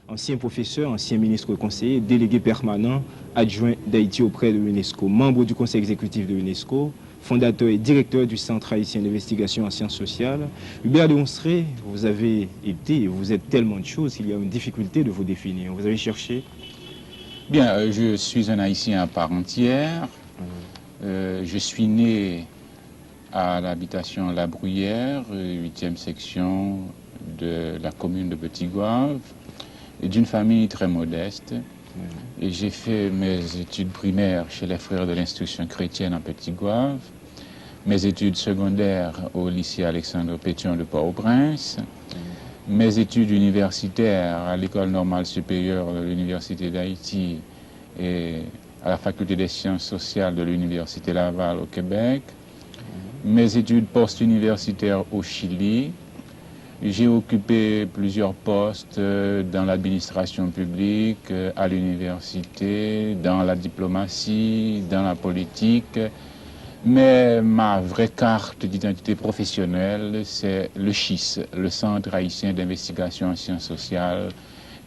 ancien professeur, ancien ministre conseiller, délégué permanent, adjoint d'Haïti auprès de l'UNESCO, membre du conseil exécutif de l'UNESCO, fondateur et directeur du Centre haïtien d'investigation en sciences sociales. Hubert de Onstré, vous avez été, vous êtes tellement de choses qu'il y a une difficulté de vous définir. Vous avez cherché? Bien, je suis un Haïtien à part entière. Je suis né à l'habitation La Bruyère, 8e section de la commune de Petit-Goâve, d'une famille très modeste. Et j'ai fait mes études primaires chez les frères de l'instruction chrétienne à Petit-Goâve, mes études secondaires au lycée Alexandre Pétion de Port-au-Prince, mes études universitaires à l'école normale supérieure de l'Université d'Haïti et à la faculté des sciences sociales de l'Université Laval au Québec, mes études post-universitaires au Chili. J'ai occupé plusieurs postes dans l'administration publique, à l'université, dans la diplomatie, dans la politique. Mais ma vraie carte d'identité professionnelle, c'est le CHIS, le Centre haïtien d'investigation en sciences sociales,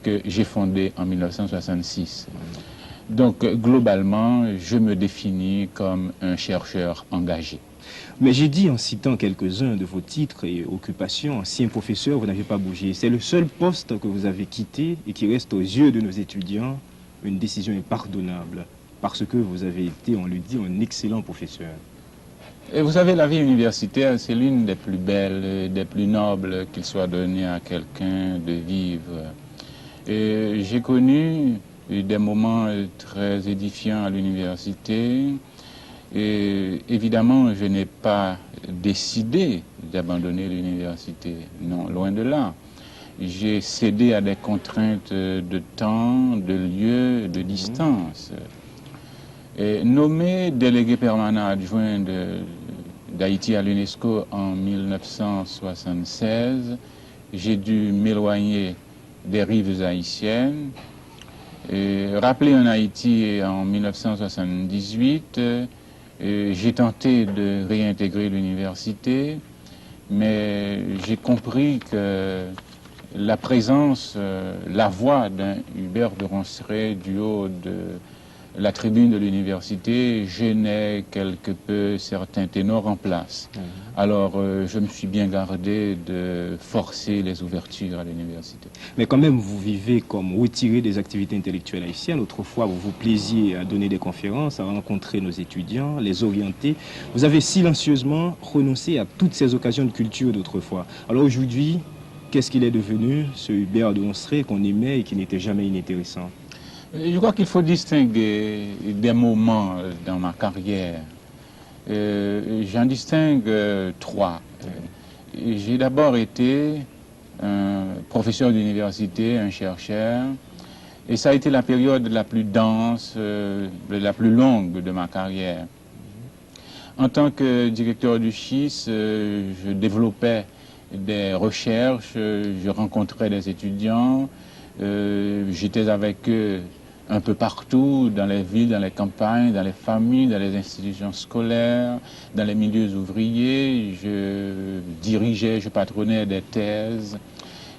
que j'ai fondé en 1966. Donc, globalement, je me définis comme un chercheur engagé. Mais j'ai dit en citant quelques-uns de vos titres et occupations, ancien professeur, vous n'avez pas bougé. C'est le seul poste que vous avez quitté et qui reste aux yeux de nos étudiants une décision impardonnable. Parce que vous avez été, on le dit, un excellent professeur. Et vous savez, la vie universitaire, c'est l'une des plus belles, des plus nobles qu'il soit donné à quelqu'un de vivre. Et j'ai connu des moments très édifiants à l'université. Et évidemment, je n'ai pas décidé d'abandonner l'université. Non, loin de là. J'ai cédé à des contraintes de temps, de lieu, de distance. Et nommé délégué permanent adjoint d'Haïti à l'UNESCO en 1976, j'ai dû m'éloigner des rives haïtiennes. Et rappelé en Haïti en 1978, j'ai tenté de réintégrer l'université, mais j'ai compris que la présence, la voix d'un Hubert de Ronceret du haut de la tribune de l'université gênait quelque peu certains ténors en place. Alors, je me suis bien gardé de forcer les ouvertures à l'université. Mais quand même, vous vivez comme retiré des activités intellectuelles haïtiennes. Autrefois, vous vous plaisiez à donner des conférences, à rencontrer nos étudiants, les orienter. Vous avez silencieusement renoncé à toutes ces occasions de culture d'autrefois. Alors aujourd'hui, qu'est-ce qu'il est devenu, ce Hubert de Onstré qu'on aimait et qui n'était jamais inintéressant? Je crois qu'il faut distinguer des moments dans ma carrière. J'en distingue trois. J'ai d'abord été un professeur d'université, un chercheur, et ça a été la période la plus dense, la plus longue de ma carrière. En tant que directeur du CHIS, je développais des recherches, je rencontrais des étudiants, j'étais avec eux un peu partout, dans les villes, dans les campagnes, dans les familles, dans les institutions scolaires, dans les milieux ouvriers. Je dirigeais, je patronnais des thèses.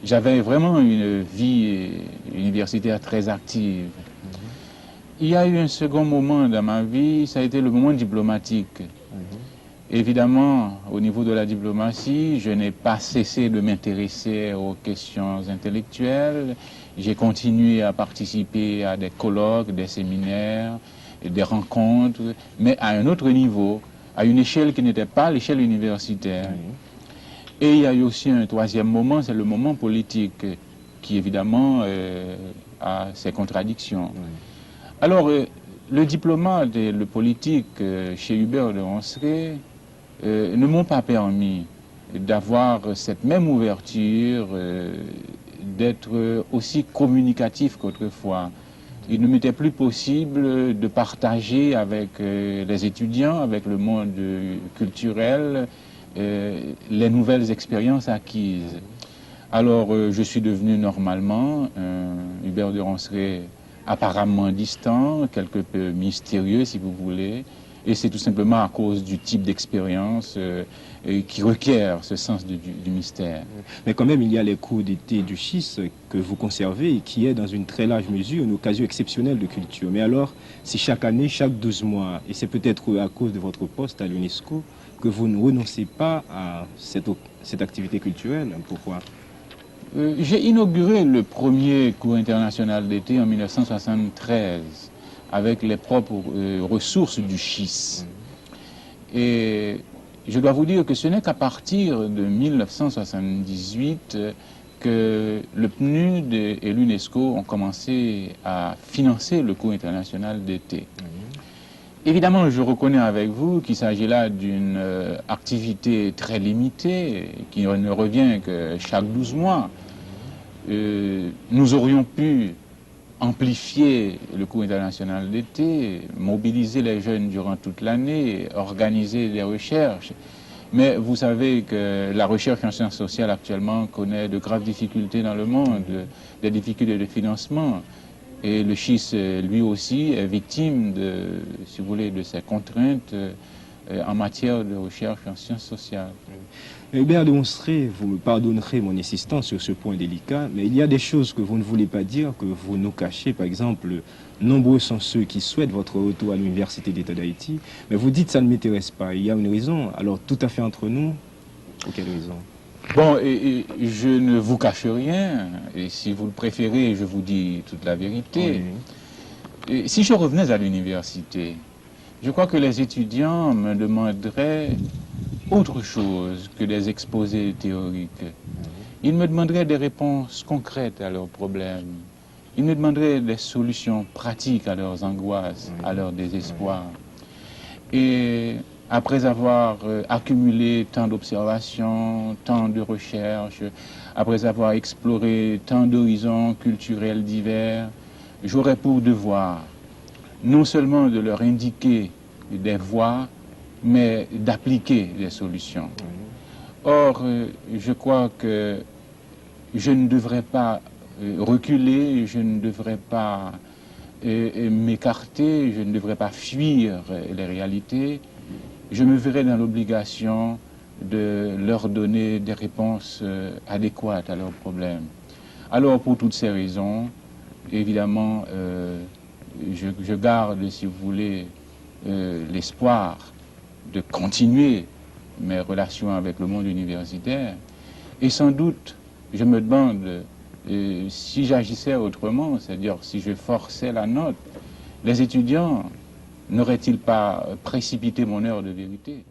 J'avais vraiment une vie universitaire très active. Il y a eu un second moment dans ma vie, ça a été le moment diplomatique. Évidemment, au niveau de la diplomatie, je n'ai pas cessé de m'intéresser aux questions intellectuelles. J'ai continué à participer à des colloques, des séminaires, des rencontres, mais à un autre niveau, à une échelle qui n'était pas l'échelle universitaire. Et il y a eu aussi un troisième moment, c'est le moment politique, qui évidemment a ses contradictions. Alors, le diplomate et le politique chez Hubert de Ronceret ne m'ont pas permis d'avoir cette même ouverture, d'être aussi communicatif qu'autrefois. Il ne m'était plus possible de partager avec les étudiants, avec le monde culturel, les nouvelles expériences acquises. Alors, je suis devenu normalement un Hubert de Ronceret apparemment distant, quelque peu mystérieux si vous voulez, Et c'est tout simplement à cause du type d'expérience qui requiert ce sens du mystère. Mais quand même, il y a les cours d'été du schiste que vous conservez et qui est dans une très large mesure une occasion exceptionnelle de culture. Mais alors, si chaque année, chaque 12 mois, et c'est peut-être à cause de votre poste à l'UNESCO, que vous ne renoncez pas à cette activité culturelle, pourquoi? J'ai inauguré le premier cours international d'été en 1973 avec les propres ressources du schiste. Et je dois vous dire que ce n'est qu'à partir de 1978 que le PNUD et l'UNESCO ont commencé à financer le cours international d'été. Évidemment, je reconnais avec vous qu'il s'agit là d'une activité très limitée, qui ne revient que chaque 12 mois. Nous aurions pu amplifier le cours international d'été, mobiliser les jeunes durant toute l'année, organiser des recherches. Mais vous savez que la recherche en sciences sociales actuellement connaît de graves difficultés dans le monde, des difficultés de financement. Et le schiste, lui aussi, est victime si vous voulez, de ces contraintes en matière de recherche en sciences sociales. Hubert de Monstré, vous me pardonnerez mon insistance sur ce point délicat, mais il y a des choses que vous ne voulez pas dire, que vous nous cachez. Par exemple, nombreux sont ceux qui souhaitent votre retour à l'Université d'État d'Haïti, mais vous dites que ça ne m'intéresse pas. Il y a une raison, alors tout à fait entre nous, pour quelle raison? Bon, je ne vous cache rien, et si vous le préférez, je vous dis toute la vérité. Oui. Et si je revenais à l'université, je crois que les étudiants me demanderaient autre chose que des exposés théoriques. Ils me demanderaient des réponses concrètes à leurs problèmes. Ils me demanderaient des solutions pratiques à leurs angoisses, à leurs désespoirs. Et après avoir accumulé tant d'observations, tant de recherches, après avoir exploré tant d'horizons culturels divers, j'aurais pour devoir non seulement de leur indiquer des voies, mais d'appliquer des solutions. Or, je crois que je ne devrais pas reculer, je ne devrais pas m'écarter, je ne devrais pas fuir les réalités. Je me verrais dans l'obligation de leur donner des réponses adéquates à leurs problèmes. Alors, pour toutes ces raisons, évidemment, je garde, si vous voulez, l'espoir de continuer mes relations avec le monde universitaire. Et sans doute, je me demande si j'agissais autrement, c'est-à-dire si je forçais la note, les étudiants n'auraient-ils pas précipité mon heure de vérité?